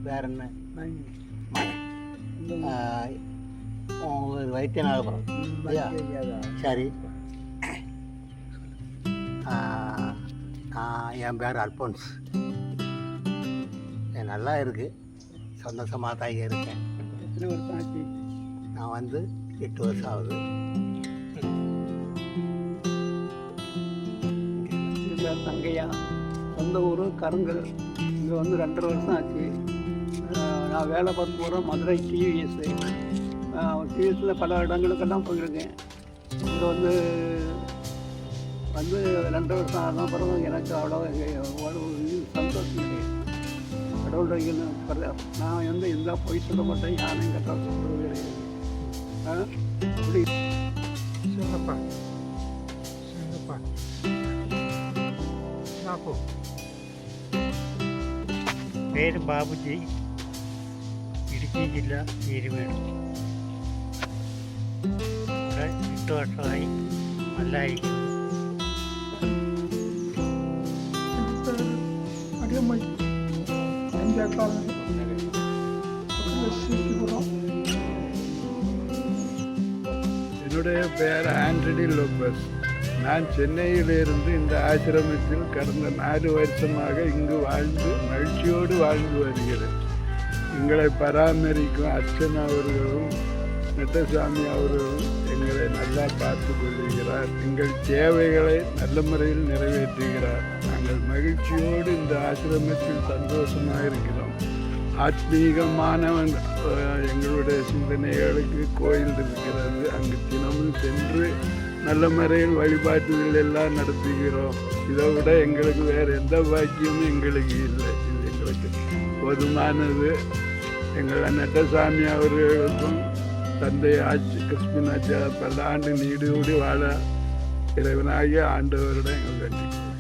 வேற என்ன உங்களுக்கு வைத்தியநாதபுரம் இல்லையா? சரி. என் பேர் அல்போன்ஸ். நல்லா இருக்குது, சந்தோஷமாக தான் இருக்கேன். எத்தனை வருஷம் ஆச்சு? நான் வந்து 8 வருஷம் ஆகுது. தங்கையா, சொந்த ஊர் கருங்கல். இங்கே வந்து 2.5 வருஷம் ஆச்சு. நான் வேலை பார்த்து போகிறேன் மதுரை டிவிஎஸில் பல இடங்களுக்கெல்லாம் போயிருக்கேன். இங்கே வந்து 2 வருஷம் ஆன பிறகு எனக்கு அவ்வளோ சந்தோஷம் கிடையாது. கடவுள் நான் வந்து எந்த போய் சொல்ல மாட்டேன், யானையும் கட்ட சொல்கிறது கிடையாது. அப்படி சொல்லப்பா சொல்லப்பா பாப்பு. പേര് ബാബുജി, ഇടുക്കി ജില്ല ഈരുവേട്. ഇവിടെ 8 വർഷമായി. നല്ലതായിരിക്കും. என்னுடைய பெயர் ஆண்டனி லோபஸ். நான் சென்னையிலிருந்து இந்த ஆசிரமத்தில் கடந்த 4 வருஷமாக இங்கு மகிழ்ச்சியோடு வாழ்ந்து வருகிறேன். எங்களை பராமரிக்கும் அர்ச்சனா அவர்களும் நெட்டசாமி அவர்களும் எங்களை நல்லா பார்த்து கொள்கிறார். எங்கள் தேவைகளை நல்ல முறையில் நிறைவேற்றுகிறார். நாங்கள் மகிழ்ச்சியோடு இந்த ஆசிரமத்தில் சந்தோஷமாக இருக்கிறோம். ஆத்மீகமான எங்களுடைய சிந்தனைகளுக்கு கோயில் இருக்கிறது. அங்கு தினமும் சென்று நல்ல முறையில் வழிபாட்டுகள் எல்லாம் நடத்துகிறோம். இதை விட எங்களுக்கு வேறு எந்த பாக்கியமும் எங்களுக்கு இல்லை. இது எங்களுக்கு போதுமானது. எங்கள் நெட்டசாமி அவர்களுக்கும் தந்தை ஆட்சி கிறிஸ்துவ பல ஆண்டு நீடோடி வாழ இறைவனாகிய ஆண்டவரிடம் எங்கள் கண்டிக்கிறோம்.